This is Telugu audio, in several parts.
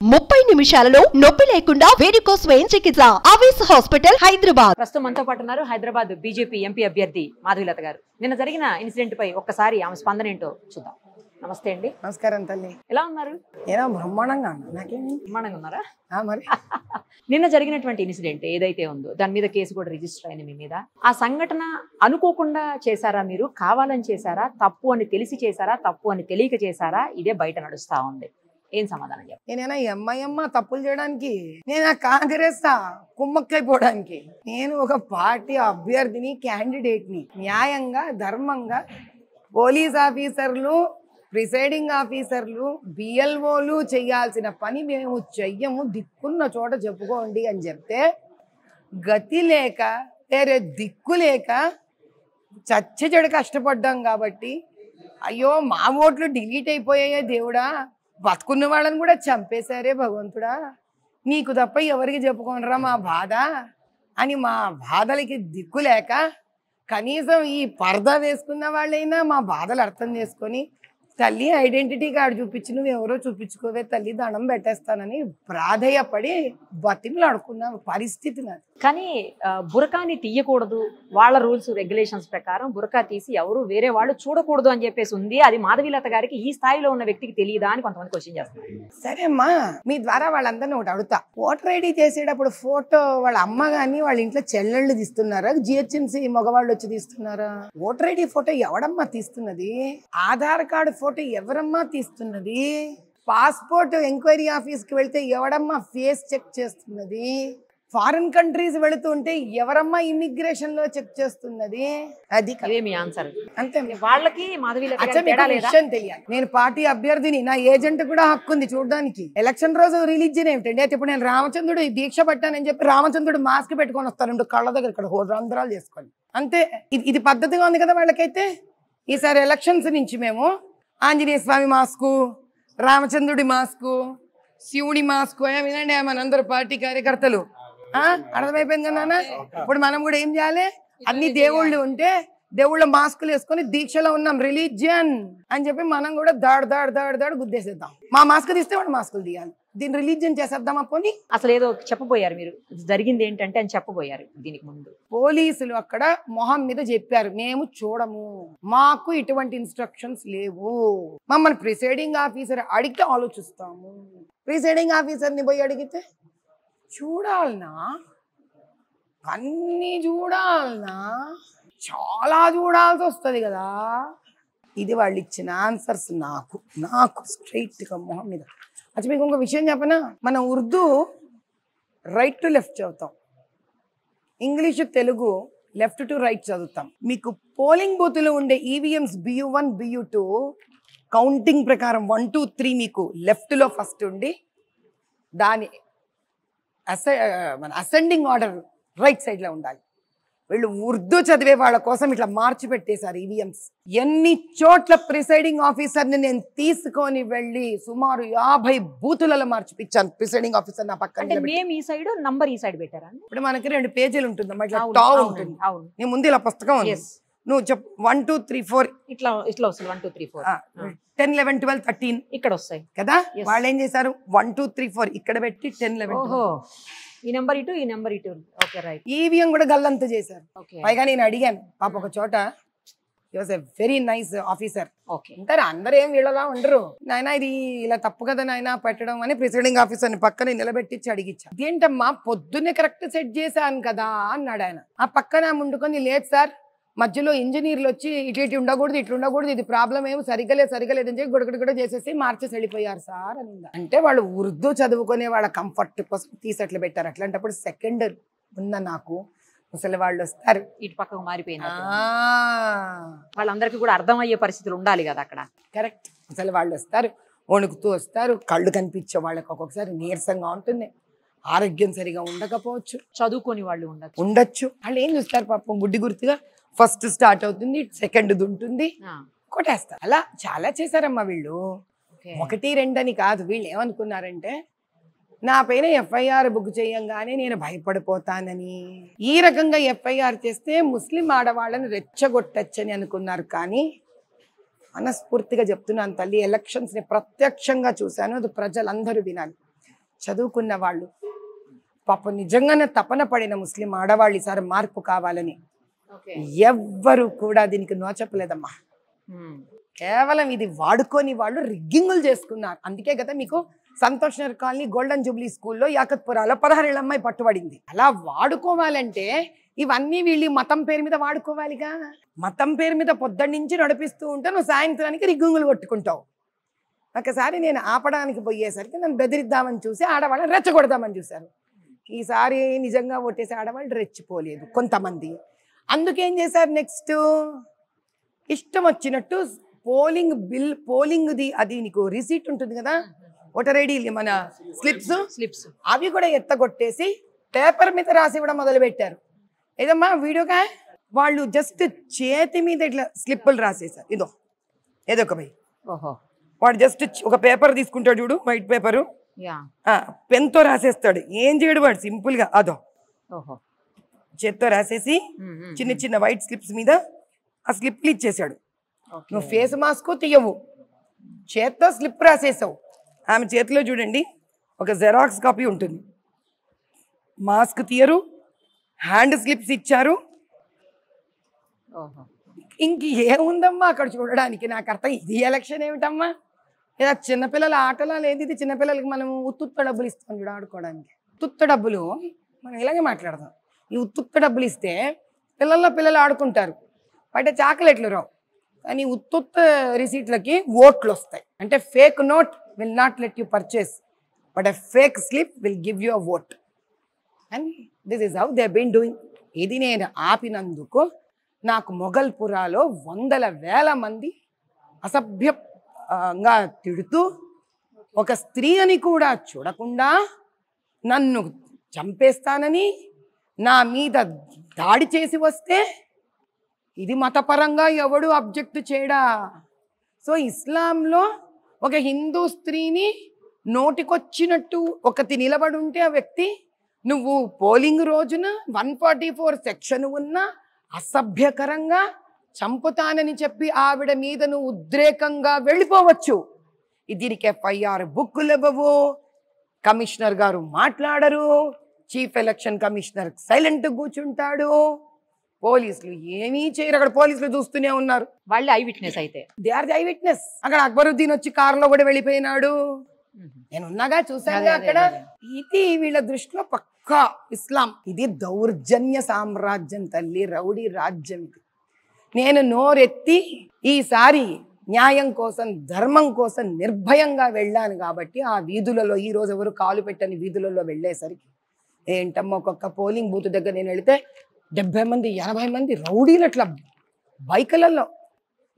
30 నిమిషాలలో నొప్పి లేకుండా వేడికోస్ స్వయం చికిత్స ఆవేశ హాస్పిటల్ హైదరాబాద్. ప్రస్తుతం మనతో పాటు ఉన్నారు హైదరాబాద్ బీజేపీ ఎంపీ అభ్యర్థి మాధవీలత గారు. నిన్న జరిగిన ఇన్సిడెంట్ పై ఒక్కసారి ఆమె స్పందన ఏంటో చూద్దాం. నమస్తే అండి. నమస్కారం తల్లి. ఎలా ఉన్నారు? ఏదో బ్రహ్మాండంగా బ్రహ్మాండంగా ఉన్నారా? మరి నిన్న జరిగినటువంటి ఇన్సిడెంట్ ఏదైతే ఉందో దాని మీద కేసు కూడా రిజిస్టర్ అయింది మీ మీద. ఆ సంఘటన అనుకోకుండా చేశారా, మీరు కావాలని చేశారా, తప్పు అని తెలిసి చేశారా, తప్పు అని తెలియక చేశారా? ఇదే బయట నడుస్తా ఉంది. ఏం సమాధానం చెప్పండి. నేనేనా ఎంఐఎమ్మ తప్పులు చేయడానికి, నేనా కాంగ్రెస్ కుమ్మక్కైపోవడానికి? నేను ఒక పార్టీ అభ్యర్థిని, క్యాండిడేట్ని. న్యాయంగా ధర్మంగా పోలీస్ ఆఫీసర్లు, ప్రిసైడింగ్ ఆఫీసర్లు, బిఎల్ఓలు చేయాల్సిన పని మేము చెయ్యము, దిక్కున్న చోట చెప్పుకోండి అని చెప్తే గతి లేక వేరే దిక్కు లేక చెడు కష్టపడ్డాం కాబట్టి అయ్యో మా ఓట్లు డిలీట్ అయిపోయాయే దేవుడా, బతుకున్న వాళ్ళని కూడా చంపేశారే భగవంతుడా, నీకు తప్ప ఎవరికి చెప్పుకోనరా మా బాధ అని మా బాధలకి దిక్కు లేక కనీసం ఈ పరదా వేసుకున్న వాళ్ళైనా మా బాధలు అర్థం చేసుకొని తల్లి ఐడెంటిటీ కార్డు చూపించి నువ్వు ఎవరో చూపించుకోవే తల్లి, దండం పెట్టేస్తానని ప్రాధేయపడి బతిమలాడుకున్న పరిస్థితి నాది. కానీ బురకాని తీయకూడదు, వాళ్ళ రూల్స్ రెగ్యులేషన్స్ ప్రకారం బురకా తీసి ఎవరు వేరే వాళ్ళు చూడకూడదు అని చెప్పేసి ఉంది. అది మాధవీలత గారికి ఈ స్థాయిలో ఉన్న వ్యక్తికి తెలియదా అని కొంతమంది క్వశ్చన్ చేస్తున్నారు. సరే అమ్మా, మీ ద్వారా వాళ్ళందరినీ ఒకటి అడుగుతా. ఓటర్ ఐడి చేసేటప్పుడు ఫోటో వాళ్ళ అమ్మ గాని వాళ్ళ ఇంట్లో చెల్లెళ్ళు తీస్తున్నారా, జిహెచ్ఎంసీ మగవాళ్ళు వచ్చి తీస్తున్నారా? ఓటర్ ఐడి ఫోటో ఎవడమ్మా తీస్తున్నది? ఆధార్ కార్డు ఫోటో ఎవరమ్మా తీస్తున్నది? పాస్పోర్ట్ ఎంక్వైరీ ఆఫీస్కి వెళ్తే ఎవడమ్మా ఫేస్ చెక్ చేస్తున్నది? ఫారిన్ కంట్రీస్ వెళుతుంటే ఎవరమ్మా ఇమిగ్రేషన్ లో చెక్ చేస్తున్నది? అది మీ ఆన్సర్. అంతే. వాళ్ళకి మాధవీలత విషయం తెలియాలి. నేను పార్టీ అభ్యర్థిని, నా ఏజెంట్ కూడా హక్కు ఉంది చూడడానికి. ఎలక్షన్ రోజు రిలీజియన్ ఏమిటండి? అయితే ఇప్పుడు నేను రామచంద్రుడు దీక్ష పట్టానని చెప్పి రామచంద్రుడు మాస్క్ పెట్టుకొని వస్తాను కళ్ళ దగ్గర, ఇక్కడ రంధ్రాలు చేసుకొని. అంతే. ఇది పద్ధతిగా ఉంది కదా వాళ్ళకైతే. ఈసారి ఎలక్షన్స్ నుంచి మేము ఆంజనేయ స్వామి మాస్కు, రామచంద్రుడి మాస్కు, శివుడి మాస్కు వినండి మనందరూ పార్టీ కార్యకర్తలు. అర్థమైపోయింది కదా. ఇప్పుడు మనం కూడా ఏం చేయాలి? అన్ని దేవుళ్ళు ఉంటే దేవుళ్ళ మాస్కులు వేసుకొని దీక్షలో ఉన్నాం, రిలీజియన్ అని చెప్పి మనం కూడా దాడు గుద్దేసేద్దాం. మా మాస్క్ తీస్తే వాడు మాస్కులు తీయాలి. దీన్ని రిలీజియన్ చేసేద్దామా పోనీ? అసలు ఏదో చెప్పబోయారు మీరు, జరిగింది ఏంటంటే అని చెప్పబోయారు. దీనికి ముందు పోలీసులు అక్కడ మొహం మీద చెప్పారు, మేము చూడము, మాకు ఇటువంటి ఇన్స్ట్రక్షన్స్ లేవు, మమ్మల్ని ప్రిసైడింగ్ ఆఫీసర్ అడిగితే ఆలోచిస్తాము. ప్రిసైడింగ్ ఆఫీసర్ని పోయి అడిగితే చూడాలనా, అన్ని చూడాలనా, చాలా చూడాల్సి వస్తుంది కదా. ఇది వాళ్ళు ఇచ్చిన ఆన్సర్స్ నాకు స్ట్రైట్గా మొహం మీద. అచ్చా మీకు ఇంకో విషయం చెప్పనా? మనం ఉర్దూ రైట్ టు లెఫ్ట్ చదువుతాం, English Telugu left to right చదువుతాం. మీకు పోలింగ్ బూత్లో ఉండే ఈవీఎంస్ BU1 BU2 కౌంటింగ్ ప్రకారం 1 2 3 మీకు లెఫ్ట్లో ఫస్ట్ ఉండి దాని అసెండింగ్ ఆర్డర్ రైట్ సైడ్లో ఉండాలి. వీళ్ళు ఉర్దూ చదివే వాళ్ళ కోసం ఇట్లా మార్చి పెట్టేశారు ఈవీఎంస్. ఎన్ని చోట్ల ప్రిసైడింగ్ ఆఫీసర్ని నేను తీసుకొని వెళ్ళి సుమారు 50 బూతులలో మార్చిపించాను. ప్రిసైడింగ్ ఆఫీసర్ నా పక్కన పెట్టారా? ఇప్పుడు మనకి 2 పేజీలు ఉంటుంది, ఉంటుంది. నేను ముందు ఇలా పుస్తకం ఉంది, నువ్వు చెప్పు 1 2 3 4 ఇట్లా ఇట్లా వస్తుంది. 1 2 3 4 10 11 12 13 ఇక్కడ వస్తాయి కదా. వాళ్ళు ఏం చేశారు? 1 2 3 4 ఇక్కడ పెట్టి 10 11 ఈ నెంబర్ ఇటు, ఈ నెంబర్ ఇటు. Okay right. ఈవీఎం కూడా గల్లంతా చేశారు. పైగా నేను అడిగాను పాప ఒక చోట, was a very nice officer. అంటారు అందరూ ఏం వీళ్ళలా ఉండరు, నాయన ఇది ఇలా తప్పు కదా నాయన పెట్టడం అని ప్రిసైడింగ్ ఆఫీసర్ని పక్కన నిలబెట్టించి అడిగించా. ఏంటమ్మా పొద్దున్నే కరెక్ట్ సెట్ చేశాను కదా అన్నాడు ఆయన. ఆ పక్కన ముందుకొని లేదు సార్, మధ్యలో ఇంజనీర్లు వచ్చి ఇటు ఉండకూడదు, ఇటు ఉండకూడదు, ఇది ప్రాబ్లం ఏమో సరిగలేదు అని చెప్పి గుడగడ చేసేసి మార్చేసి వెళ్ళిపోయారు సార్ అని. అంటే వాళ్ళు ఉర్దూ చదువుకునే వాళ్ళ కంఫర్ట్ కోసం తీసట్లు పెట్టారు. అట్లాంటప్పుడు సెకండ్ ఉన్న నాకు ముసలి వాళ్ళు వస్తారు, ఇటు పక్కకు మారిపోయినా వాళ్ళందరికీ కూడా అర్థమయ్యే పరిస్థితులు ఉండాలి కదా అక్కడ. కరెక్ట్. ముసలి వాళ్ళు వస్తారు, వణుకుతూ వస్తారు, కళ్ళు కనిపించే వాళ్ళకి ఒక్కొక్కసారి నీరసంగా ఉంటుంది, ఆరోగ్యం సరిగా ఉండకపోవచ్చు, చదువుకొని వాళ్ళు ఉండొచ్చు. వాళ్ళు ఏం చూస్తారు పాపం, గుడ్డి గుర్తుగా ఫస్ట్ స్టార్ట్ అవుతుంది, సెకండ్ ఉంటుంది, కొట్టేస్తారు. అలా చాలా చేశారమ్మా వీళ్ళు. 1 2 అని కాదు. వీళ్ళు ఏమనుకున్నారంటే నా పైన ఎఫ్ఐఆర్ బుక్ చేయంగానే నేను భయపడిపోతానని, ఈ రకంగా ఎఫ్ఐఆర్ చేస్తే ముస్లిం ఆడవాళ్ళని రెచ్చగొట్టచ్చని అనుకున్నారు. కానీ మనస్ఫూర్తిగా చెప్తున్నాను తల్లి, ఎలక్షన్స్ ని ప్రత్యక్షంగా చూశాను, అది ప్రజలందరూ వినాలి. చదువుకున్న వాళ్ళు, పాపం నిజంగానే తపన పడిన ముస్లిం ఆడవాళ్ళు ఈసారి మార్పు కావాలని ఎవ్వరు కూడా దీనికి నోచపలేదమ్మా. కేవలం ఇది వాడుకొని వాళ్ళు రిగ్గింగులు చేసుకున్నారు. అందుకే కదా మీకు Santosh Nagar colony golden Jubilee స్కూల్లో యాకత్పురాలో 16 ఏళ్ల అమ్మాయి పట్టుబడింది. అలా వాడుకోవాలంటే ఇవన్నీ వీళ్ళు మతం పేరు మీద వాడుకోవాలిగా. మతం పేరు మీద పొద్దున్న నుంచి నడిపిస్తూ ఉంటే నువ్వు సాయంత్రానికి రిగ్గింగులు కొట్టుకుంటావు. ఒకసారి నేను ఆపడానికి పోయేసరికి నన్ను బెదిరిద్దామని చూసి ఆడవాళ్ళని రెచ్చగొడదామని చూశారు. ఈసారి నిజంగా ఓటేసి ఆడవాళ్ళు రెచ్చిపోలేదు కొంతమంది. అందుకేం చేశారు, నెక్స్ట్ ఇష్టం వచ్చినట్టు పోలింగ్ది అది నీకు రిసీట్ ఉంటుంది కదా, ఓటర్ ఐడి మన స్లిప్స్ అవి కూడా ఎత్తగొట్టేసి పేపర్ మీద రాసి ఇవ్వడం మొదలు పెట్టారు. ఏదమ్మా వీడియోగా వాళ్ళు జస్ట్ చేతి మీద ఇట్లా స్లిప్పులు రాసేసారు. ఏదో ఒక భయ్ వాడు జస్ట్ ఒక పేపర్ తీసుకుంటాడు చూడు, వైట్ పేపరు, పెన్తో రాసేస్తాడు. ఏం చేయడు వాడు, సింపుల్ గా చేత్తో రాసేసి చిన్న చిన్న వైట్ స్లిప్స్ మీద ఆ స్లిప్లు ఇచ్చేసాడు. నువ్వు ఫేస్ మాస్క్ తీయవు, చేత్తో స్లిప్ రాసేసావు. ఆమె చేతిలో చూడండి ఒక జెరాక్స్ కాపీ ఉంటుంది. మాస్క్ తీయరు, హ్యాండ్ స్లిప్స్ ఇచ్చారు. ఇంక ఏముందమ్మా అక్కడ చూడడానికి? నాకు అర్థం ఇది ఎలక్షన్ ఏమిటమ్మా, లేదా చిన్నపిల్లల ఆటలా లేదు ఇది. చిన్నపిల్లలకి మనం ఉత్తుత్త డబ్బులు ఇస్తాం చూడ ఆడుకోవడానికి. ఉత్తుత్త డబ్బులు మనం ఇలాగే మాట్లాడదాం. ఈ ఉత్తుత్త డబ్బులు ఇస్తే పిల్లలు ఆడుకుంటారు, బయట చాక్లెట్లు రావు. కానీ ఉత్తుత్త రిసీట్లకి ఓట్లు వస్తాయి. అంటే fake note will not let you purchase, but a fake slip will give you a vote. And this is how they been doing. ఇది నేను ఆపినందుకు నాకు మొగల్పురాలో 100,000 మంది అసభ్యంగా తిడుతూ, ఒక స్త్రీ అని కూడా చూడకుండా నన్ను చంపేస్తానని నా మీద దాడి చేసి వస్తే ఇది మతపరంగా ఎవడు అబ్జెక్ట్ చేయడా? సో ఇస్లాంలో ఒక హిందూ స్త్రీని నోటికొచ్చినట్టు ఒకటి నిలబడి ఉంటే ఆ వ్యక్తి, నువ్వు పోలింగ్ రోజున 144 సెక్షన్ ఉన్న అసభ్యకరంగా చంపుతానని చెప్పి ఆవిడ మీద నువ్వు ఉద్రేకంగా వెళ్ళిపోవచ్చు. దీనికి FIR బుక్కులు ఇవ్వవు, కమిషనర్ గారు మాట్లాడరు, చీఫ్ ఎలక్షన్ కమిషనర్ సైలెంట్ కూర్చుంటాడు, పోలీసులు ఏమీ చేయరు. అక్కడ పోలీసులు చూస్తూనే ఉన్నారు. వాళ్ళు ఐ విట్నెస్ అయితే they are the eye witness. అక్కడ అక్బరుద్దీన్ వచ్చి కారులో కూడా వెళ్ళిపోయినాడు, నేను ఉన్నాగా చూసాను అక్కడ. ఇది వీళ్ళ దృష్టిలో పక్కా ఇస్లాం. ఇది దౌర్జన్య సామ్రాజ్యం తల్లి, రౌడీ రాజ్యం. ఇది నేను నోరెత్తి ఈసారి న్యాయం కోసం ధర్మం కోసం నిర్భయంగా వెళ్ళాను కాబట్టి ఆ వీధులలో ఈ రోజు ఎవరు కాలు పెట్టని వీధులలో వెళ్ళేసరికి ఏంటమ్మా, ఒక్కొక్క పోలింగ్ బూత్ దగ్గర నేను వెళితే 70 మంది 80 మంది రౌడీలు అట్లా బైకులలో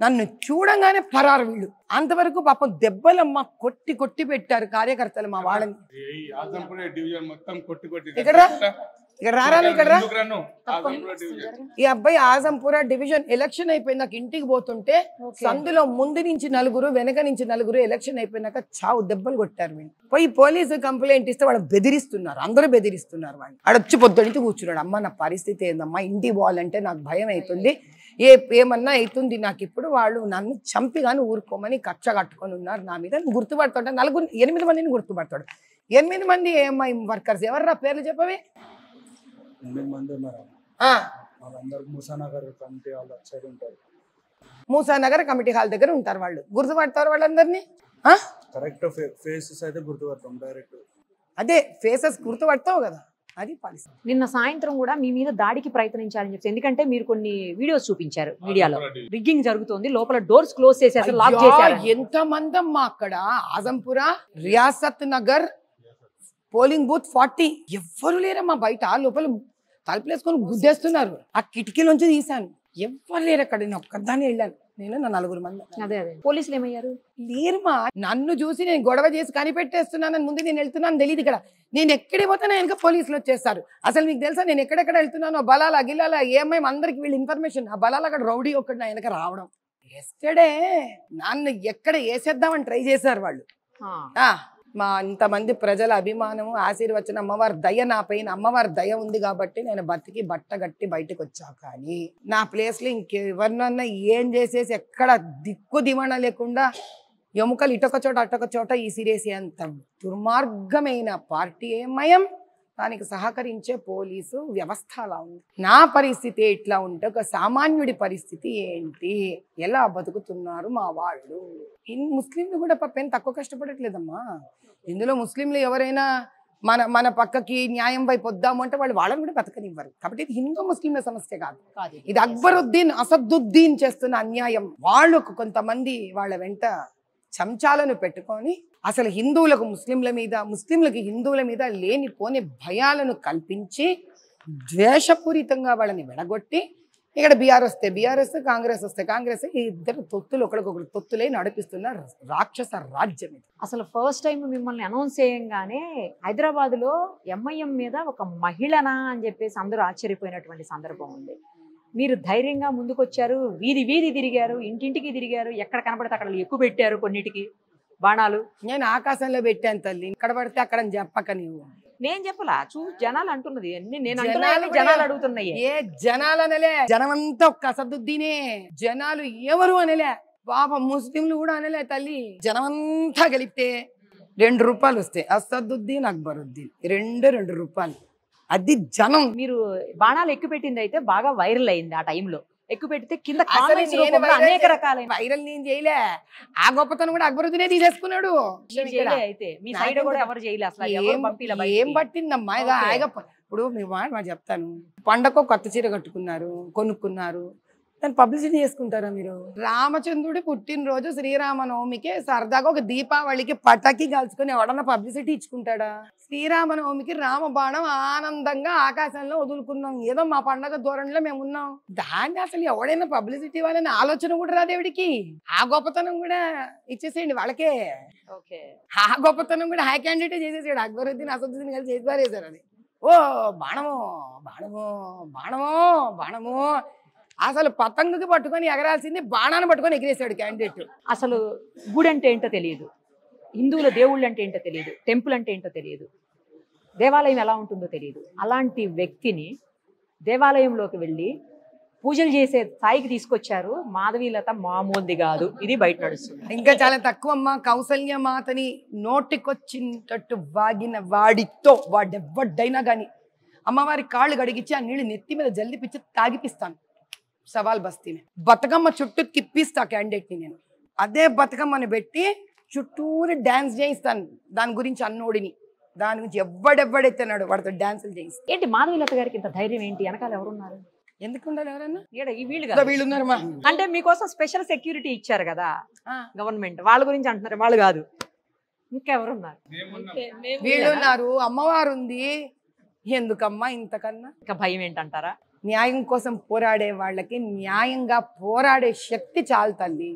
నన్ను చూడంగానే పరారు వీళ్ళు. అంతవరకు పాపం దెబ్బలమ్మ కొట్టి పెట్టారు కార్యకర్తలు మా వాళ్ళని. ఇక్కడ రారా, ఇక్కడ ఈ అబ్బాయి ఆజంపుర డివిజన్ ఎలక్షన్ అయిపోయినాక ఇంటికి పోతుంటే సందులో ముందు నుంచి 4 వెనక నుంచి 4 ఎలక్షన్ అయిపోయినాక చావు దెబ్బలు కొట్టారు వీళ్ళు. పోయి పోలీసు కంప్లైంట్ ఇస్తే వాళ్ళు బెదిరిస్తున్నారు, అందరూ బెదిరిస్తున్నారు. వాళ్ళు ఆడొచ్చి పొద్దునికి కూర్చున్నాడు. అమ్మ నా పరిస్థితి ఏందమ్మా, ఇంటికి పోవాలంటే నాకు భయం అవుతుంది, ఏమన్నా అవుతుంది నాకు ఇప్పుడు. వాళ్ళు నన్ను చంపి కానీ ఊరుకోమని కక్ష కట్టుకొని ఉన్నారు నా మీద. గుర్తుపడతాడు 8 మందిని గుర్తుపడతాడు. 8 మంది ఏఎంఐ వర్కర్స్. ఎవర్రా పేర్లు చెప్పవే? 8 మంది ఉన్నారు. వాళ్ళందరూ మూసానగర్ కమిటీ హాల్ సైడ్ ఉంటారు. మూసానగర్ కమిటీ హాల్ దగ్గర ఉంటారు వాళ్ళు. గుర్తుపడతారు వాళ్ళందరినీ. కరెక్ట్ ఫేసెస్ అయితే గుర్తుపడతాం డైరెక్ట్. అదే ఫేసెస్ గుర్తుపడతావు కదా, అది పరిస్థితి. నిన్న సాయంత్రం కూడా మీ మీద దాడికి ప్రయత్నించాలని చెప్పి, ఎందుకంటే మీరు కొన్ని వీడియోస్ చూపించారు మీడియాలో, రిగ్గింగ్ జరుగుతుంది, లోపల డోర్స్ క్లోజ్ చేసేసి లాక్ చేశారు. ఎంత మంది అమ్మా అక్కడ. ఆజంపుర రియాసత్ నగర్ పోలింగ్ బూత్ 40 ఎవ్వరు లేరమ్మా. బయట లోపల తలుపులేసుకొని గుద్దేస్తున్నారు. ఆ కిటికీలోంచి తీశాను, ఎవ్వరు లేరు అక్కడ. నేను ఒక్కదాన్ని వెళ్ళాను, నేను నా 4 మంది. అదే పోలీసులు ఏమయ్యారు? లేరుమా. నన్ను చూసి నేను గొడవ చేసి కనిపెట్టేస్తున్నానని ముందు నేను వెళ్తున్నాను తెలియదు. ఇక్కడ నేను ఎక్కడికి పోతే వెనక పోలీసులు వచ్చేస్తారు. అసలు మీకు తెలుసా నేను ఎక్కడెక్కడ వెళ్తున్నానో, బలాల గిలాల ఏమేమి అందరికి వీళ్ళు ఇన్ఫర్మేషన్. ఆ బలాల అక్కడ రౌడీ ఒక్కటి నా వెనక రావడం. ఎస్టర్డే నన్ను ఎక్కడ వేసేద్దామని ట్రై చేశారు వాళ్ళు. మా ఇంతమంది ప్రజల అభిమానము ఆశీర్వచనం, అమ్మవారి దయ నా పైన, అమ్మవారి దయ ఉంది కాబట్టి నేను బతికి బట్ట గట్టి బయటకు వచ్చా. కానీ నా ప్లేస్లో ఇంకెవరినన్నా ఏం చేసేసి ఎక్కడ దిక్కు దివణ లేకుండా ఎముకలు ఇటొక చోట అటొక చోట ఈసిరేసి అంత దుర్మార్గమైన పార్టీ మయం, దానికి సహకరించే పోలీసు వ్యవస్థ అలా ఉంది. నా పరిస్థితి ఎట్లా ఉంటే ఒక సామాన్యుడి పరిస్థితి ఏంటి, ఎలా బతుకుతున్నారు మా వాళ్ళు? ముస్లింలు కూడా పాపం తక్కువ కష్టపడట్లేదమ్మా. ఇందులో ముస్లింలు ఎవరైనా మన పక్కకి న్యాయం వైపు వద్దాము అంటే వాళ్ళని కూడా బతకనివ్వరు. కాబట్టి ఇది హిందూ ముస్లింల సమస్య కాదు, ఇది అక్బరుద్దీన్ అసదుద్దీన్ చేస్తున్న అన్యాయం. వాళ్ళు కొంతమంది వాళ్ళ వెంట చెంచాలను పెట్టుకొని అసలు హిందువులకు ముస్లింల మీద, ముస్లింలకు హిందువుల మీద లేనిపోని భయాలను కల్పించి ద్వేషపూరితంగా వాళ్ళని విడగొట్టి ఇక్కడ బీఆర్ వస్తే బీఆర్ఎస్, కాంగ్రెస్ వస్తే కాంగ్రెస్, ఈ ఇద్దరు తొత్తులు ఒకరికొకరు తొత్తులే నడిపిస్తున్న రాక్షస రాజ్యం ఇది. అసలు ఫస్ట్ టైం మిమ్మల్ని అనౌన్స్ చేయంగానే హైదరాబాద్లో ఎంఐఎం మీద ఒక మహిళనా అని చెప్పేసి అందరూ ఆశ్చర్యపోయినటువంటి సందర్భం ఉంది. మీరు ధైర్యంగా ముందుకొచ్చారు, వీధి వీధి తిరిగారు, ఇంటింటికి తిరిగారు, ఎక్కడ కనపడితే అక్కడ ఎక్కువ పెట్టారు కొన్నిటికి బాణాలు. నేను ఆకాశంలో పెట్టాను తల్లి, ఇక్కడ పడితే అక్కడ చెప్పక నీవు. నేను చెప్పలా, జనాలు అంటున్నది నేను అంటున్నా, జనాలు అడుగుతున్నాయి. ఏ జనాలు అనలే, జనమంతా ఒక్క అసదుద్దీనే. జనాలు ఎవరు అనలే, పాప ముస్లింలు కూడా అనలే తల్లి. జనమంతా కలిపితే 2 రూపాయలు వస్తాయి. అసదుద్దీన్, అక్బరుద్దీన్ 2 రూపాయలు, అది జనం. మీరు బాణాలు ఎక్కువ పెట్టింది అయితే బాగా వైరల్ అయింది. ఆ టైంలో ఎక్కువ పెడితే కింద అనేక రకాలైన వైరల్ నేను చేయలే. ఆ గొప్పతనం కూడా అక్బరుద్దీనే తీసేసుకున్నాడు. అయితే మీ సైడ్ కూడా ఎవరు చేయలే అసలు. ఏం పట్టిందమ్మా ఇప్పుడు మీ మాట చెప్తాను. పండగ కొత్త చీర కట్టుకున్నారు, కొనుక్కున్నారు, దాన్ని పబ్లిసిటీ చేసుకుంటారా మీరు? రామచంద్రుడి పుట్టినరోజు శ్రీరామనవమికి సరదాగా ఒక దీపావళికి పటాకి కాల్చుకొని ఎవడన్నా పబ్లిసిటీ ఇచ్చుకుంటాడా? శ్రీరామనవమికి రామబాణం ఆనందంగా ఆకాశంలో వదులుకున్నాం, ఏదో మా పండగ ధోరణిలో మేము ఉన్నాం. దాన్ని అసలు ఎవడైనా పబ్లిసిటీ వాళ్ళని ఆలోచన కూడా రాదేవిడికి. ఆ గొప్పతనం కూడా ఇచ్చేసేయండి వాళ్ళకే. ఆ గొప్పతనం కూడా హై క్యాండిడేట్ చేసేసాడు. అక్బరుద్దీన్ అసదుద్దీన్ కలిసి చేసి పారేశారు. అది ఓ బాణము బాణము బాణము బాణము, అసలు పతంగుకి పట్టుకొని ఎగరాల్సింది బాణాన్ని పట్టుకొని ఎగిరేసాడు క్యాండిడేట్. అసలు గుడి అంటే ఏంటో తెలియదు, హిందువుల దేవుళ్ళు అంటే ఏంటో తెలియదు, టెంపుల్ అంటే ఏంటో తెలియదు, దేవాలయం ఎలా ఉంటుందో తెలియదు. అలాంటి వ్యక్తిని దేవాలయంలోకి వెళ్ళి పూజలు చేసే స్థాయికి తీసుకొచ్చారు. మాధవీలత మామూలుది కాదు, ఇది బయట నడుస్తుంది. ఇంకా చాలా తక్కువ అమ్మ. కౌసల్య మాతని నోటికొచ్చినట్టు వాగిన వాడితో వాడెవ్వడైనా కానీ అమ్మవారి కాళ్ళు గడిగించి ఆ నీళ్ళు నెత్తి మీద జల్లిపిచ్చి తాగిపిస్తాను. సవాల్ బస్తీని బతుకమ్మ చుట్టూ తిప్పిస్తా క్యాండిడేట్ని నేను. అదే బతుకమ్మని పెట్టి చుట్టూరు డాన్స్ చేయిస్తాను. దాని గురించి అన్నోడిని, దాని గురించి ఎవడెవ్వడెత్తన్నాడు వాడితో డాన్సులు చేయిస్తాను. ఏంటి మాధవీలత గారికి ఇంత ధైర్యం ఏంటి? వెనకాల ఎవరున్నారు? ఎందుకుండాలి ఎవరన్నా? వీళ్ళున్నారమ్మా. అంటే మీకోసం స్పెషల్ సెక్యూరిటీ ఇచ్చారు కదా గవర్నమెంట్, వాళ్ళ గురించి అంటున్నారు. వాళ్ళు కాదు, ఇంకెవరున్నారు? వీళ్ళున్నారు, అమ్మవారు ఉంది. ఎందుకమ్మా ఇంతకన్నా? ఇంకా భయం ఏంటంటారా? న్యాయం కోసం పోరాడే వాళ్ళకి న్యాయంగా పోరాడే శక్తి చాలు తల్లి,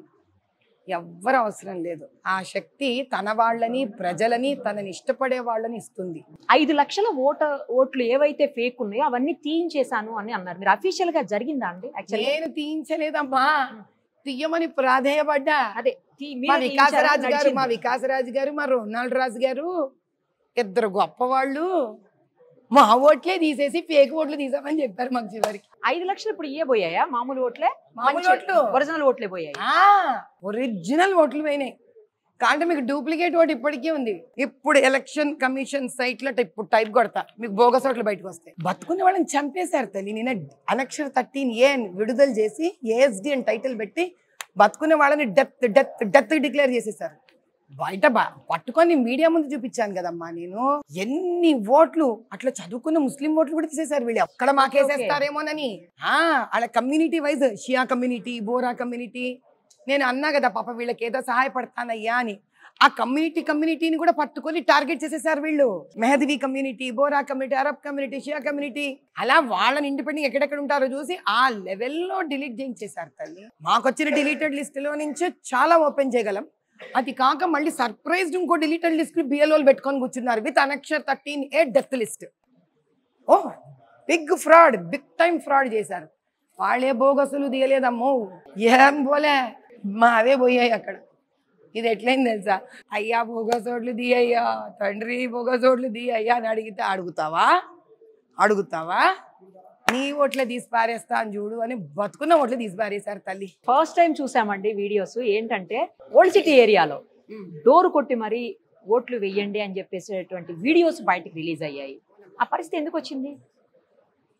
ఎవ్వరు అవసరం లేదు. ఆ శక్తి తన వాళ్ళని, ప్రజలని, తనని ఇష్టపడే వాళ్ళని ఇస్తుంది. 5 లక్షల ఓట్లు ఏవైతే ఫేక్ ఉన్నాయో అవన్నీ తీయించేశాను అని అన్నారు. మీరు అఫీషియల్ గా జరిగిందా అండి? నేను తీయించలేదమ్మా, తీయమని ప్రాధేయపడ్డా. అదే మా వికాసరాజు గారు, మా రొనాల్డ్ రాజు గారు ఇద్దరు గొప్పవాళ్ళు. మా ఓట్లే తీసేసి ఫేక్ ఓట్లు తీసామని చెప్పారు మాకు చివరికి. 5 లక్షలు ఇప్పుడు ఇయ్యబోయాయా? మామూలు ఓట్లే, మామూలు ఓట్లు, ఒరిజినల్ ఓట్లే పోయాయి. ఒరిజినల్ ఓట్లు పోయినాయి. కాబట్టి మీకు డూప్లికేట్ ఓటు ఇప్పటికీ ఉంది. ఇప్పుడు ఎలక్షన్ కమిషన్ సైట్ లో ఇప్పుడు టైప్ కొడతా, మీకు బోగస్ ఓట్లు బయటకు వస్తాయి. బతుకున్న వాళ్ళని చంపేశారు తల్లి. నేను అనక్షర 13A విడుదల చేసి ASD అని టైటిల్ పెట్టి బతుకున్న వాళ్ళని డెత్ డెత్ డెత్ డిక్లేర్ చేసేసారు. బయట పట్టుకొని మీడియా ముందు చూపించాను కదమ్మా నేను. ఎన్ని ఓట్లు అట్లా చదువుకున్న ముస్లిం ఓట్లు కూడా తీసేశారు వీళ్ళు. అక్కడ మాకేసేస్తారేమోనని. వాళ్ళ కమ్యూనిటీ వైజ్ షియా కమ్యూనిటీ, బోరా కమ్యూనిటీ, నేను అన్నా కదా పాప వీళ్ళకి ఏదో సహాయపడతానయ్యా అని. ఆ కమ్యూనిటీని కూడా పట్టుకొని టార్గెట్ చేసేసారు వీళ్ళు. Mahdavi community, Bohra community, Arab community, Shia community, అలా వాళ్ళని ఇండిపెండెంట్ ఎక్కడెక్కడ ఉంటారో చూసి ఆ లెవెల్లో డిలీట్ చేయించేశారు తల్లి. మాకొచ్చిన డిలీటెడ్ లిస్ట్ లో నుంచి చాలా ఓపెన్ చేయగలం. అది కాక మళ్ళీ సర్ప్రైజ్డ్ ఇంకో డిలీటెడ్ లిస్ట్ బిఎల్ఓలు పెట్టుకొని కూర్చున్నారు విత్ అనక్షర్ 13A death list. Oh big fraud, big time fraud చేశారు. వాళ్ళే బోగసులు తీయలేదమ్మో, ఏం పోలే మావే పోయాయి అక్కడ. ఇది ఎట్లయింది తెలుసా? అయ్యా బోగసోట్లు తీయ్యా, తండ్రి బోగసోట్లు తీయ్యా అని అడుగుతావా? నీ ఓట్లే తీసి పారేస్తా అని చూడు అని బతుకున్న ఓట్లు తీసి పారేశారు తల్లి. ఫస్ట్ టైం చూసామండి వీడియోస్. ఏంటంటే ఓల్డ్ సిటీ ఏరియాలో డోరు కొట్టి మరి ఓట్లు వెయ్యండి అని చెప్పేసేటువంటి వీడియోస్ బయటకు రిలీజ్ అయ్యాయి. ఆ పరిస్థితి ఎందుకు వచ్చింది?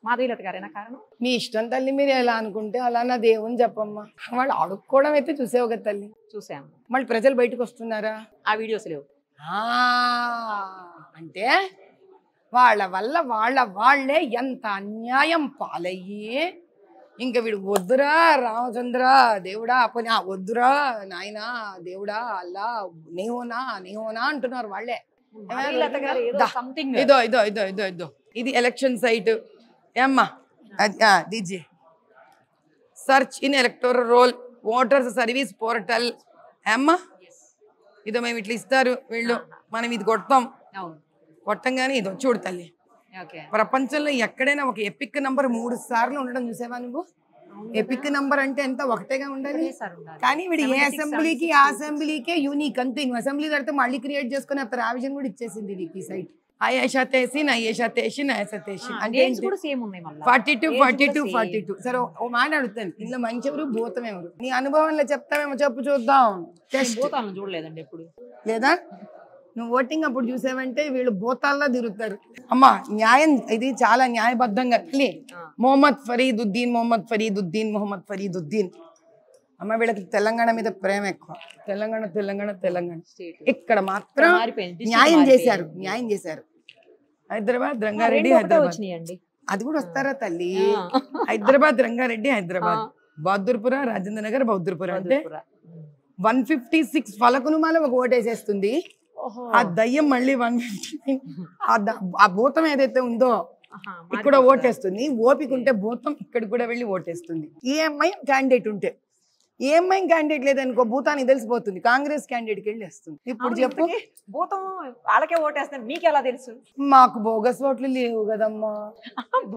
మాధవీలత గారేనా కారణం? మీ ఇష్టం తల్లి, మీరు ఎలా అనుకుంటే అలా నా దేవుని చెప్పమ్మా. వాళ్ళు అడుక్కోవడం అయితే చూసేవు కదా తల్లి. చూసాము. మళ్ళీ ప్రజలు బయటకు వస్తున్నారా? ఆ వీడియోస్ లేవు. అంటే వాళ్ళ వల్ల వాళ్ళే ఎంత అన్యాయం పాలయ్యి ఇంకా వీడు వద్దురా రామచంద్ర దేవుడా పని వద్దురా నాయనా దేవుడా అల్లా నీహోనా అంటున్నారు వాళ్ళే. ఇదో ఇదో ఇదో ఇదో ఇదో ఇది ఎలక్షన్ సైట్ ఏమ్మా దీజీ search in electoral roll voters service portal ఏమ్మా ఇదో మేము ఇట్లా ఇస్తారు వీళ్ళు, మనం ఇది కొడతాం, కొట్టంగానే ఇదో చూడు తల్లి. ప్రపంచంలో ఎక్కడైనా ఒక ఎపిక్ నంబర్ 3 సార్లు ఉండడం చూసావా నువ్వు? ఎపిక్ నంబర్ అంటే ఎంత ఒకటేగా ఉండాలి. కానీ వీడు ఏ అసెంబ్లీకి ఆ అసెంబ్లీకే యూనిక్ అంతే. నువ్వు అసెంబ్లీ కడితే మళ్ళీ క్రియేట్ చేసుకునే ప్రావిజన్ కూడా ఇచ్చేసింది నీకు ఈ సైట్. ఐషాతేసిన్ అంటే 42 సరే ఓ మాట అడుగుతాను, ఇందులో మంచి ఎవరు భూతం ఎవరు? నీ అనుభవంలో చెప్తావేమో చెప్పు చూద్దాం. చూడలేదండి ఎప్పుడు. లేదా నువ్వు ఓటింగ్ అప్పుడు చూసావంటే వీళ్ళు భూతాల్లో తిరుగుతారు. అమ్మా న్యాయం ఇది చాలా న్యాయబద్ధంగా మొహమ్మద్ ఫరీదుద్దీన్ అమ్మ వీళ్ళకి తెలంగాణ మీద ప్రేమ ఎక్కువ. తెలంగాణ ఇక్కడ మాత్రం న్యాయం చేశారు. హైదరాబాద్ రంగారెడ్డి అది కూడా వస్తారా తల్లి? హైదరాబాద్ రంగారెడ్డి బహదూర్పుర రాజేంద్ర నగర్ బహదూర్పుర అంటే 156 ఫలకునుమాల ఒక ఓటేసేస్తుంది. ఆ దయ్యం మళ్ళీ 159 ఆ భూతం ఏదైతే ఉందో ఇక్కడ ఓటేస్తుంది. ఓపిక ఉంటే భూతం ఇక్కడ కూడా వెళ్ళి ఓటేస్తుంది. ఈఎంఐ క్యాండిడేట్ ఉంటే, ఈఎంఐ క్యాండిడేట్ లేదనుకో భూతానికి తెలిసిపోతుంది, కాంగ్రెస్ క్యాండిడేట్కి వెళ్ళి వేస్తుంది. ఇప్పుడు చెప్పు భూతం వాళ్ళకే ఓటేస్తుంది మీకు ఎలా తెలుసు? మాకు బోగస్ ఓట్లు లేవు కదమ్మా.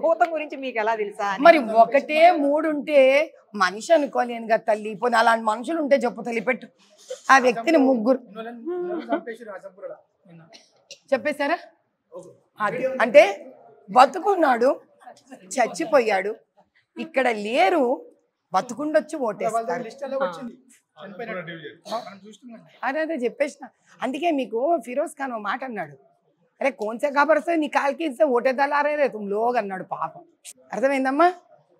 భూతం గురించి మీకు ఎలా తెలుసా? మరి 1 3 ఉంటే మనిషి అనుకోలేను కదా తల్లి. ఇప్పుడు అలాంటి మనుషులు ఉంటే చెప్పు తల్లి పెట్టు. ఆ వ్యక్తిని 3 చెప్పేశారా? అంటే బతుకున్నాడు, చచ్చిపోయాడు, ఇక్కడ లేరు, బతుకుండొచ్చి ఓటేస్తారు. అదే చెప్పేసిన. అందుకే మీకు ఫిరోజ్ ఖాన్ ఓ మాట అన్నాడు, అరే కోన్సే ఖబర్సే నీ కాల్కి ఇస్తే ఓటేదాలారే తుమ్ లోగ్ అన్నాడు. పాపం అర్థమైందమ్మా?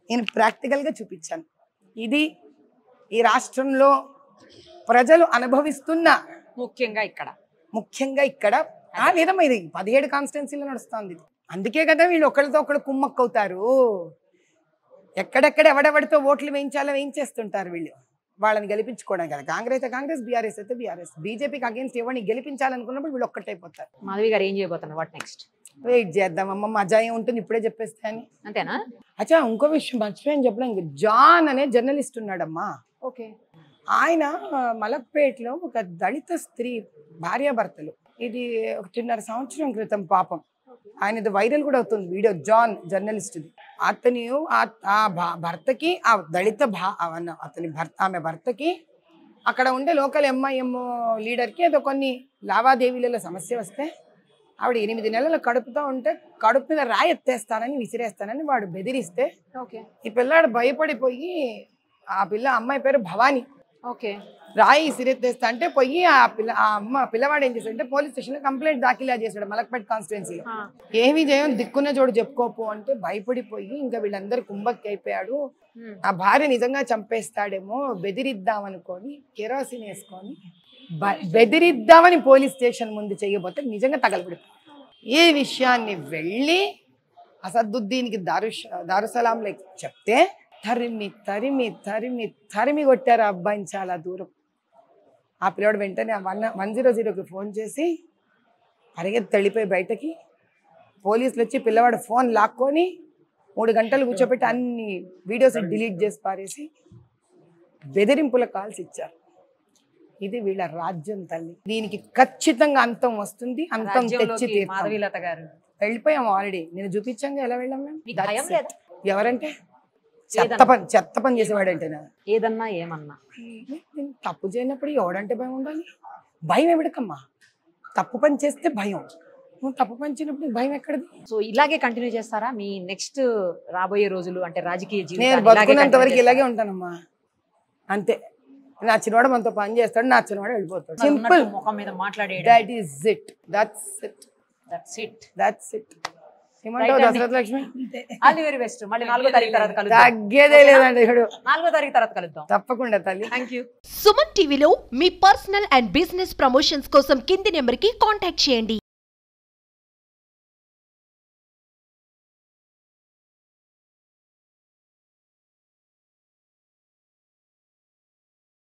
నేను ప్రాక్టికల్గా చూపించాను. ఇది ఈ రాష్ట్రంలో ప్రజలు అనుభవిస్తున్న ముఖ్యంగా ఇక్కడ లేదమ్మా ఇది 17 కాన్స్టిట్యున్సీలో నడుస్తుంది. అందుకే కదా వీళ్ళు ఒకరితో ఒకరు కుమ్మక్కవుతారు. ఎక్కడెక్కడ ఎవడెవడితో ఓట్లు వేయించేస్తుంటారు వీళ్ళు, వాళ్ళని గెలిపించుకోవడం కదా. కాంగ్రెస్ బీఆర్ఎస్ అయితే బీఆర్ఎస్, బీజేపీకి అగేన్స్ట్ ఎవరిని గెలిపించాలనుకున్నప్పుడు వీళ్ళు ఒక్కటైపోతారు. మాధవి గారు ఏం చేయబోతున్నారు? What next? వెయిట్ చేద్దామమ్మ, మజా ఉంటుంది ఇప్పుడే చెప్పేస్తే అని. అంతేనా? అచ్చా ఇంకో విషయం మర్చిపోయాను చెప్పడం. జాన్ అనే జర్నలిస్ట్ ఉన్నాడమ్మా. ఓకే. ఆయన మలక్పేటలో ఒక దళిత స్త్రీ భార్యాభర్తలు, ఇది 1.5 సంవత్సరం క్రితం పాపం ఆయనది వైరల్ కూడా అవుతుంది వీడియో. జాన్ జర్నలిస్ట్, అతని ఆ భర్తకి ఆ దళిత ఆమె భర్తకి అక్కడ ఉండే లోకల్ ఎంఐఎం లీడర్కి ఏదో కొన్ని లావాదేవీలలో సమస్య వస్తే ఆవిడ 8 నెలలు కడుపుతో ఉంటే కడుపు మీద రాయి ఎత్తేస్తానని విసిరేస్తానని వాడు బెదిరిస్తే ఈ పిల్లాడు భయపడిపోయి, ఆ అమ్మాయి పేరు భవానీ, రాయి విసిరెత్తేస్తా అంటే పోయి ఆ పిల్లవాడు ఏం చేశాడంటే పోలీస్ స్టేషన్ లో కంప్లైంట్ దాఖిలా చేశాడు మలక్పేట కాన్స్టిట్యున్సీలో. ఏమి చేయం దిక్కున్న చోటు చెప్పుకోపో అంటే భయపడిపోయి ఇంకా వీళ్ళందరూ కుంభక్కి అయిపోయాడు. ఆ భార్య నిజంగా చంపేస్తాడేమో బెదిరిద్దాం అనుకొని కెరోసిన్ వేసుకొని బెదిరిద్దామని పోలీస్ స్టేషన్ ముందు చేయబోతే నిజంగా తగలబడిపోయాడు. ఈ విషయాన్ని వెళ్ళి అసదుద్దీన్కి దారుసలాంలో చెప్తే తరిమి తరిమి తరిమి తరిమి కొట్టారు ఆ అబ్బాయిని చాలా దూరం. ఆ పిల్లవాడు వెంటనే 100కి ఫోన్ చేసి పరిగెత్తి వెళ్ళిపోయి బయటకి, పోలీసులు వచ్చి పిల్లవాడు ఫోన్ లాక్కొని 3 గంటలు కూర్చోబెట్టి అన్ని వీడియోస్ డిలీట్ చేసి పారేసి బెదిరింపుల కాల్స్ ఇచ్చారు. ఇది వీళ్ళ రాజ్యం తల్లి. దీనికి ఖచ్చితంగా అంతం వస్తుంది, అంతం తెచ్చి వెళ్ళిపోయాము ఆల్రెడీ. నేను చూపించాను ఎలా వెళ్ళాం మేము. ఎవరంటే చెత్త పని చేసేవాడంటేనా? ఏదన్నా ఏమన్నా తప్పు చేయనప్పుడు ఎవడంటే భయం ఉండాలి? భయం ఎవడికమ్మా? తప్పు పని చేస్తే భయం, నువ్వు తప్పు పని చేయనప్పుడు భయం ఎక్కడిది? సో ఇలాగే కంటిన్యూ చేస్తారా మీ నెక్స్ట్ రాబోయే రోజులు? అంటే రాజకీయ జీవితం నేను బతుకున్నంత వరకు ఇలాగే ఉంటానమ్మా, అంతే. నచ్చినవాడు మనతో పని చేస్తాడు, నచ్చినవాడు వెళ్ళిపోతాడు. సింపుల్. ముఖం మీద మాట్లాడేయడం. That is it. That's it. ఏమంటావు Dasharatha Lakshmi? All the very best. మళ్ళీ 4వ తారీఖు తర్వాత కలుద్దాం. తగ్గేదే లేదండి ఇప్పుడు. 4వ తారీఖు తర్వాత కలుద్దాం తప్పకుండా తల్లి. థాంక్యూ. సుమన్ టీవీలో మీ పర్సనల్ అండ్ బిజినెస్ ప్రమోషన్స్ కోసం కింది నెంబర్కి కాంటాక్ట్ చేయండి.